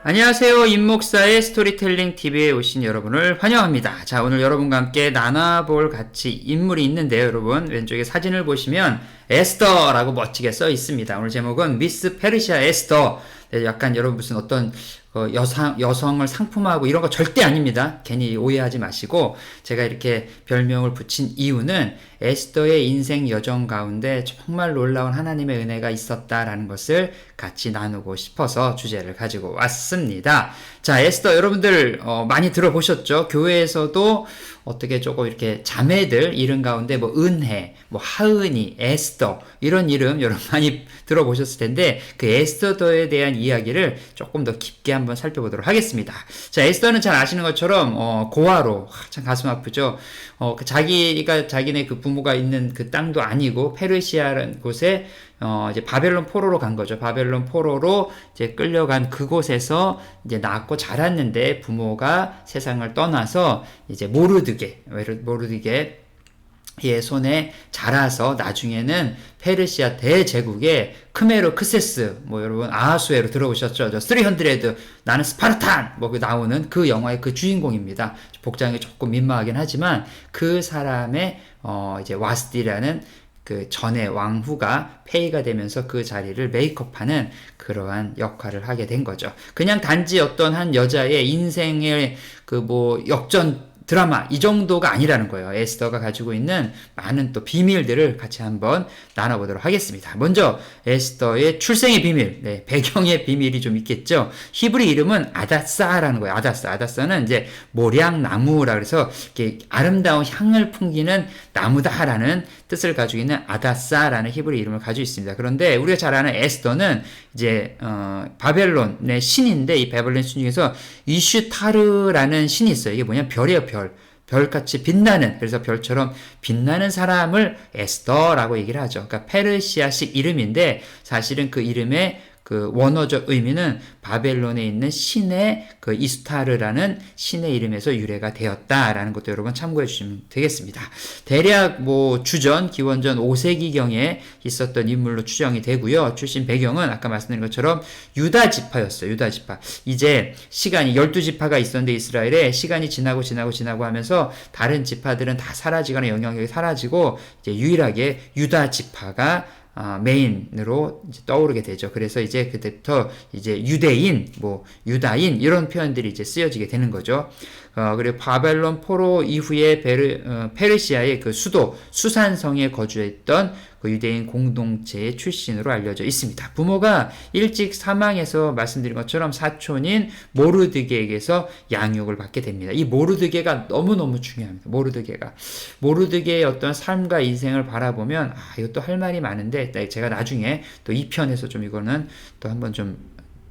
안녕하세요. 임목사의 스토리텔링 TV에 오신 여러분을 환영합니다. 자, 오늘 여러분과 함께 나눠볼 같이 인물이 있는데요. 여러분, 왼쪽에 사진을 보시면 에스더라고 멋지게 써 있습니다. 오늘 제목은 미스 페르시아 에스더. 네, 약간 여러분 무슨 어떤 여성을 상품화하고 이런 거 절대 아닙니다. 괜히 오해하지 마시고, 제가 이렇게 별명을 붙인 이유는 에스더의 인생 여정 가운데 정말 놀라운 하나님의 은혜가 있었다라는 것을 같이 나누고 싶어서 주제를 가지고 왔습니다. 자, 에스더 여러분들 많이 들어보셨죠? 교회에서도 어떻게 조금 이렇게 자매들 이름 가운데 뭐 은혜, 뭐 하은이, 에스더 이런 이름 여러분 많이 들어보셨을 텐데, 그 에스더에 대한 이야기를 조금 더 깊게 한번 살펴보도록 하겠습니다. 자, 에스더는 잘 아시는 것처럼 고아로, 참 가슴 아프죠. 자기네 그 부모가 있는 그 땅도 아니고 페르시아라는 곳에 이제 바벨론 포로로 간 거죠. 바벨론 포로로 이제 끌려간 그곳에서 이제 낳고 자랐는데, 부모가 세상을 떠나서 이제 모르드게의 손에 자라서 나중에는 페르시아 대제국의 크메르 크세스, 뭐 여러분 아하수에로 들어보셨죠? 300 나는 스파르탄 뭐 나오는 그 영화의 그 주인공입니다. 복장이 조금 민망하긴 하지만 그 사람의 이제 와스디라는 그 전의 왕후가 폐위가 되면서 그 자리를 메이크업하는 그러한 역할을 하게 된 거죠. 그냥 단지 어떤 한 여자의 인생의 그 뭐 역전 드라마 이 정도가 아니라는 거예요. 에스더가 가지고 있는 많은 또 비밀들을 같이 한번 나눠보도록 하겠습니다. 먼저 에스더의 출생의 비밀, 배경의 비밀이 좀 있겠죠. 히브리 이름은 아다사라는 거예요. 아다사는 이제 모량나무라 그래서 이렇게 아름다운 향을 풍기는 나무다라는 뜻을 가지고 있는 아다사라는 히브리 이름을 가지고 있습니다. 그런데 우리가 잘 아는 에스더는 이제 바벨론의 신인데, 이 바벨론 신 중에서 이슈타르라는 신이 있어요. 이게 뭐냐, 별이에요. 별같이 빛나는, 그래서 별처럼 빛나는 사람을 에스더라고 얘기를 하죠. 그러니까 페르시아식 이름인데, 사실은 그 이름의 그 원어적 의미는 바벨론에 있는 신의 그 이스타르라는 신의 이름에서 유래가 되었다라는 것도 여러분 참고해 주시면 되겠습니다. 대략 뭐 주전, 기원전 5세기경에 있었던 인물로 추정이 되고요. 출신 배경은 아까 말씀드린 것처럼 유다 지파였어요. 유다 지파. 이제 시간이 12지파가 있었는데, 이스라엘에 시간이 지나고 하면서 다른 지파들은 다 사라지거나 영향력이 사라지고 이제 유일하게 유다 지파가 메인으로 이제 떠오르게 되죠. 그래서 이제 그때부터 이제 유대인, 뭐 유다인 이런 표현들이 이제 쓰여지게 되는 거죠. 그리고 바벨론 포로 이후에 페르시아의 그 수도 수산성에 거주했던 그 유대인 공동체의 출신으로 알려져 있습니다. 부모가 일찍 사망해서 말씀드린 것처럼 사촌인 모르드게에게서 양육을 받게 됩니다. 이 모르드게가 너무너무 중요합니다. 모르드게의 어떤 삶과 인생을 바라보면 이것도 할 말이 많은데, 제가 나중에 또 2편에서 좀 이거는 또 한번 좀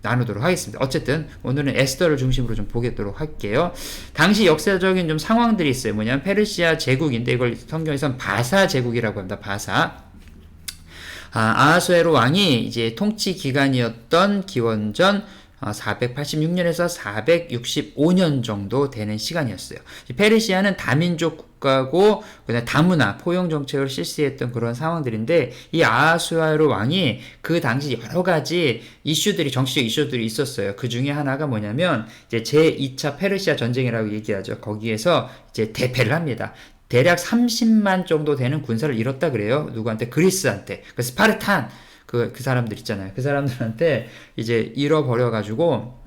나누도록 하겠습니다. 어쨌든 오늘은 에스더를 중심으로 좀 보도록 할게요. 당시 역사적인 좀 상황들이 있어요. 뭐냐면 페르시아 제국인데, 이걸 성경에서는 바사 제국이라고 합니다. 바사. 아하수에로 왕이 이제 통치 기간이었던 기원전 486년에서 465년 정도 되는 시간이었어요. 페르시아는 다민족 국가고 그다음 다문화 포용 정책을 실시했던 그런 상황들인데, 이 아하수에로 왕이 그 당시 여러 가지 정치적 이슈들이 있었어요. 그 중에 하나가 뭐냐면 이제 제2차 페르시아 전쟁이라고 얘기하죠. 거기에서 이제 대패를 합니다. 대략 30만 정도 되는 군사를 잃었다 그래요. 누구한테? 그리스한테. 그 스파르탄 그 사람들 있잖아요. 그 사람들한테 이제 잃어버려가지고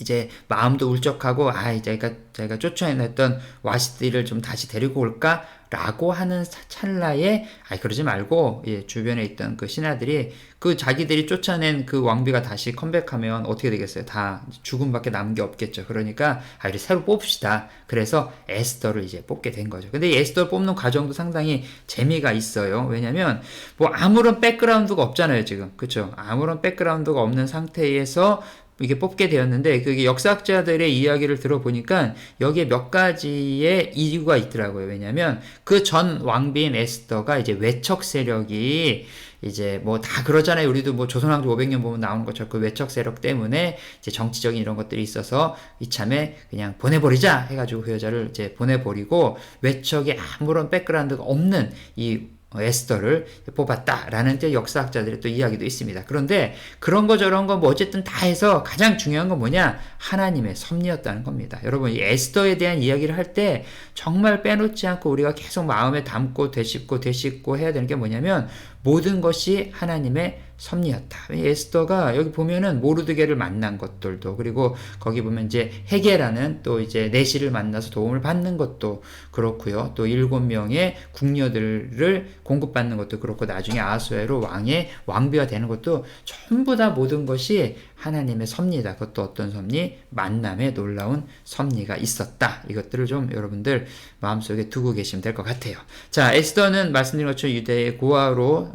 이제 마음도 울적하고, 이제 자기가 쫓아냈던 와시디를 좀 다시 데리고 올까라고 하는 찰나에, 그러지 말고, 주변에 있던 그 신하들이 그 자기들이 쫓아낸 그 왕비가 다시 컴백하면 어떻게 되겠어요? 다 죽음밖에 남은 게 없겠죠. 그러니까 이제 새로 뽑읍시다. 그래서 에스더를 이제 뽑게 된 거죠. 근데 이 에스더를 뽑는 과정도 상당히 재미가 있어요. 왜냐면 뭐 아무런 백그라운드가 없잖아요, 지금. 그렇죠? 아무런 백그라운드가 없는 상태에서 이게 뽑게 되었는데, 그게 역사학자들의 이야기를 들어보니까 여기에 몇 가지의 이유가 있더라고요. 왜냐면 그 전 왕비인 에스더가 이제 외척 세력이 이제 뭐 다 그러잖아요. 우리도 뭐 조선왕조 500년 보면 나오는 것처럼 그 외척 세력 때문에 이제 정치적인 이런 것들이 있어서 이참에 그냥 보내버리자 해가지고 그 여자를 이제 보내버리고, 외척에 아무런 백그라운드가 없는 이 에스더를 뽑았다라는 또 역사학자들의 또 이야기도 있습니다. 그런데 그런 거 저런 거 뭐 어쨌든 다 해서 가장 중요한 건 뭐냐? 하나님의 섭리였다는 겁니다. 여러분, 이 에스더에 대한 이야기를 할 때 정말 빼놓지 않고 우리가 계속 마음에 담고 되씹고 해야 되는 게 뭐냐면 모든 것이 하나님의 섭리였다. 에스더가 여기 보면은 모르드게를 만난 것들도, 그리고 거기 보면 이제 헤게라는 또 이제 내시를 만나서 도움을 받는 것도 그렇고요. 또 7명의 궁녀들을 공급받는 것도 그렇고, 나중에 아하수에로 왕의 왕비가 되는 것도 전부 다 모든 것이 하나님의 섭리다. 그것도 어떤 섭리? 만남의 놀라운 섭리가 있었다. 이것들을 좀 여러분들 마음속에 두고 계시면 될 것 같아요. 자, 에스더는 말씀드린 것처럼 유대의 고아로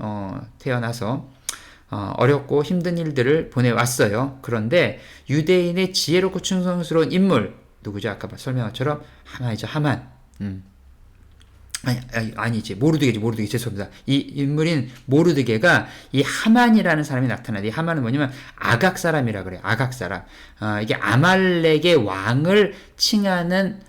태어나서 어렵고 힘든 일들을 보내왔어요. 그런데 유대인의 지혜롭고 충성스러운 인물, 누구죠? 아까 설명한 것처럼 하만이죠. 하만. 아니지. 모르드게. 죄송합니다. 이 인물인 모르드게가 이 하만이라는 사람이 나타나요. 이 하만은 뭐냐면 아각 사람이라 그래요. 아각 사람. 이게 아말렉의 왕을 칭하는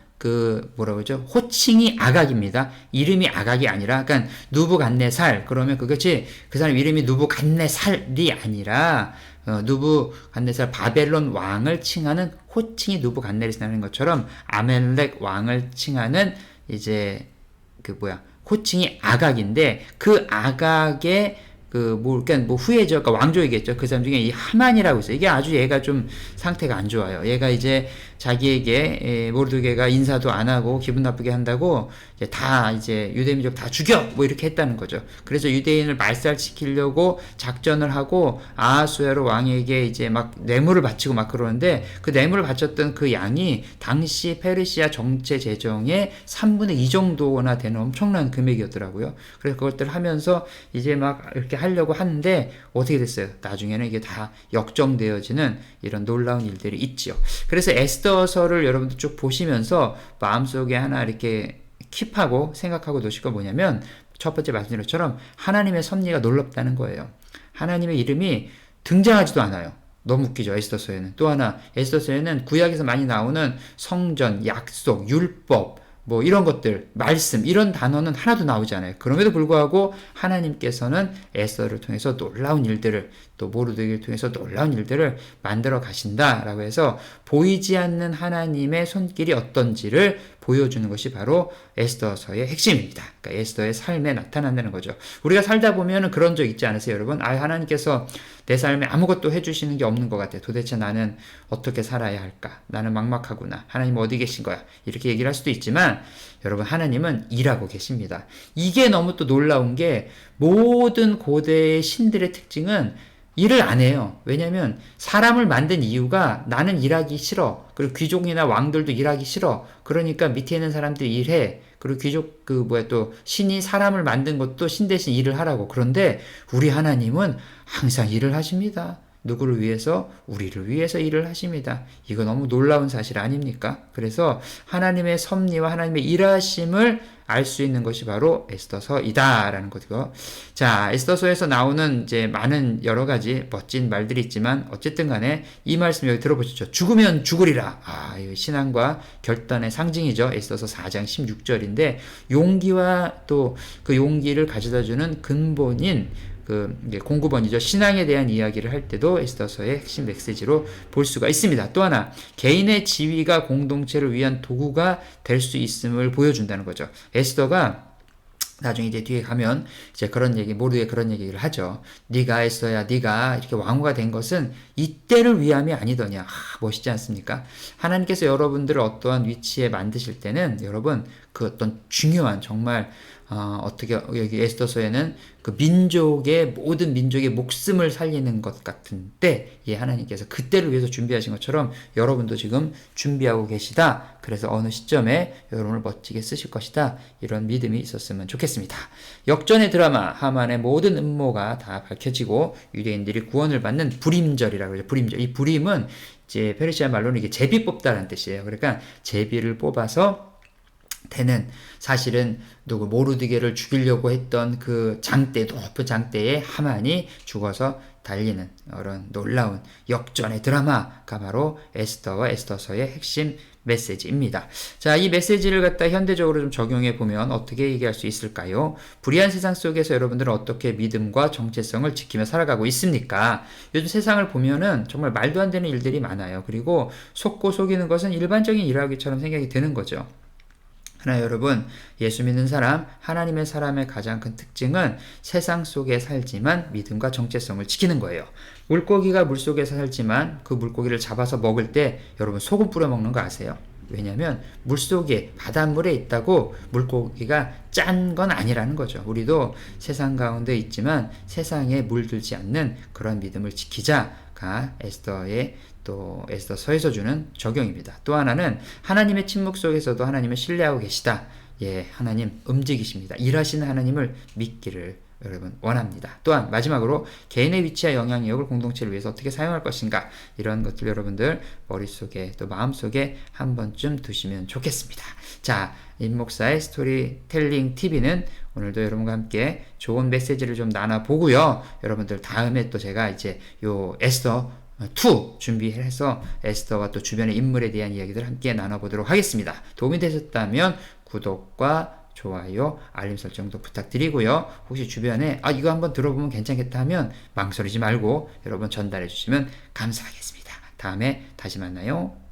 뭐라고 그러죠? 호칭이 아각입니다. 이름이 아각이 아니라, 그러니까 누부갓네살. 그러면 그것이 그 사람 이름이 누부갓네살이 아니라, 누부갓네살 바벨론 왕을 칭하는 호칭이 누부갓네살인 것처럼 아말렉 왕을 칭하는 이제 호칭이 아각인데, 그 아각의 그러니까 후예죠. 그러니까 왕족이겠죠. 그 사람 중에 이 하만이라고 있어요. 이게 아주 얘가 좀 상태가 안 좋아요. 얘가 이제 자기에게 모르드게가 인사도 안 하고 기분 나쁘게 한다고 이제 유대민족 다 죽여! 뭐 이렇게 했다는 거죠. 그래서 유대인을 말살시키려고 작전을 하고 아하수에로 왕에게 이제 막 뇌물을 바치고 막 그러는데, 그 뇌물을 바쳤던 그 양이 당시 페르시아 정체 재정의 3분의 2 정도나 되는 엄청난 금액이었더라고요. 그래서 그것들 하면서 이제 막 이렇게 하려고 하는데 어떻게 됐어요? 나중에는 이게 다 역정되어지는 이런 놀라운 일들이 있지요. 그래서 에스더서를 여러분들 쭉 보시면서 마음속에 하나 이렇게 킵하고 생각하고 놓으실 건 뭐냐면, 첫 번째 말씀드린 것처럼 하나님의 섭리가 놀랍다는 거예요. 하나님의 이름이 등장하지도 않아요. 너무 웃기죠, 에스더서에는. 또 하나, 에스더서에는 구약에서 많이 나오는 성전, 약속, 율법, 뭐 이런 것들, 말씀, 이런 단어는 하나도 나오지 않아요. 그럼에도 불구하고 하나님께서는 에스더를 통해서 놀라운 일들을, 또 모르드게를 통해서 놀라운 일들을 만들어 가신다라고 해서 보이지 않는 하나님의 손길이 어떤지를 보여주는 것이 바로 에스더서의 핵심입니다. 그러니까 에스더의 삶에 나타난다는 거죠. 우리가 살다 보면 그런 적 있지 않으세요, 여러분? 하나님께서 내 삶에 아무것도 해주시는 게 없는 것 같아. 도대체 나는 어떻게 살아야 할까? 나는 막막하구나. 하나님 어디 계신 거야? 이렇게 얘기를 할 수도 있지만, 여러분, 하나님은 일하고 계십니다. 이게 너무 또 놀라운 게, 모든 고대의 신들의 특징은 일을 안 해요. 왜냐면 사람을 만든 이유가 나는 일하기 싫어. 그리고 귀족이나 왕들도 일하기 싫어. 그러니까 밑에 있는 사람들이 일해. 그리고 귀족 또 신이 사람을 만든 것도 신 대신 일을 하라고. 그런데 우리 하나님은 항상 일을 하십니다. 누구를 위해서? 우리를 위해서 일을 하십니다. 이거 너무 놀라운 사실 아닙니까? 그래서 하나님의 섭리와 하나님의 일하심을 알 수 있는 것이 바로 에스더서이다라는 거죠. 자, 에스더서에서 나오는 이제 많은 여러 가지 멋진 말들이 있지만, 어쨌든 간에 이 말씀 여기 들어보시죠. 죽으면 죽으리라. 이 신앙과 결단의 상징이죠. 에스더서 4장 16절인데, 용기와 또 그 용기를 가져다 주는 근본인 공구번이죠. 신앙에 대한 이야기를 할 때도 에스더서의 핵심 메시지로 볼 수가 있습니다. 또 하나, 개인의 지위가 공동체를 위한 도구가 될 수 있음을 보여준다는 거죠. 에스더가 나중에 이제 뒤에 가면 이제 모르드게 그런 얘기를 하죠. 네가 에스더야, 네가 이렇게 왕후가 된 것은 이때를 위함이 아니더냐. 멋있지 않습니까? 하나님께서 여러분들을 어떠한 위치에 만드실 때는, 여러분, 그 어떤 중요한, 정말 어떻게 여기 에스더서에는 그 모든 민족의 목숨을 살리는 것 같은데, 하나님께서 그때를 위해서 준비하신 것처럼 여러분도 지금 준비하고 계시다. 그래서 어느 시점에 여러분을 멋지게 쓰실 것이다. 이런 믿음이 있었으면 좋겠습니다. 역전의 드라마, 하만의 모든 음모가 다 밝혀지고 유대인들이 구원을 받는 불임절이라고 하죠. 불임절. 이 불임은 이제 페르시아 말로는 이게 제비 뽑다라는 뜻이에요. 그러니까 제비를 뽑아서 때는 사실은 모르드게를 죽이려고 했던 그 높은 장대에 하만이 죽어서 달리는 그런 놀라운 역전의 드라마가 바로 에스더와 에스더서의 핵심 메시지입니다. 자, 이 메시지를 갖다 현대적으로 좀 적용해 보면 어떻게 얘기할 수 있을까요? 불의한 세상 속에서 여러분들은 어떻게 믿음과 정체성을 지키며 살아가고 있습니까? 요즘 세상을 보면은 정말 말도 안 되는 일들이 많아요. 그리고 속고 속이는 것은 일반적인 일하기처럼 생각이 드는 거죠. 그러나 여러분, 예수 믿는 사람, 하나님의 사람의 가장 큰 특징은 세상 속에 살지만 믿음과 정체성을 지키는 거예요. 물고기가 물속에서 살지만 그 물고기를 잡아서 먹을 때 여러분 소금 뿌려 먹는 거 아세요? 왜냐하면 물속에 바닷물에 있다고 물고기가 짠 건 아니라는 거죠. 우리도 세상 가운데 있지만 세상에 물들지 않는 그런 믿음을 지키자가 에스더서에서 주는 적용입니다. 또 하나는 하나님의 침묵 속에서도 하나님을 신뢰하고 계시다. 예, 하나님 움직이십니다. 일하시는 하나님을 믿기를 여러분 원합니다. 또한 마지막으로 개인의 위치와 영향력을 공동체를 위해서 어떻게 사용할 것인가, 이런 것들 여러분들 머릿속에 또 마음속에 한 번쯤 두시면 좋겠습니다. 자, 임목사의 스토리텔링 TV는 오늘도 여러분과 함께 좋은 메시지를 좀 나눠보고요. 여러분들 다음에 또 제가 이제 요 에스더 2 준비해서 에스더와 또 주변의 인물에 대한 이야기들 함께 나눠보도록 하겠습니다. 도움이 되셨다면 구독과 좋아요, 알림 설정도 부탁드리고요. 혹시 주변에 이거 한번 들어보면 괜찮겠다 하면 망설이지 말고 여러분 전달해 주시면 감사하겠습니다. 다음에 다시 만나요.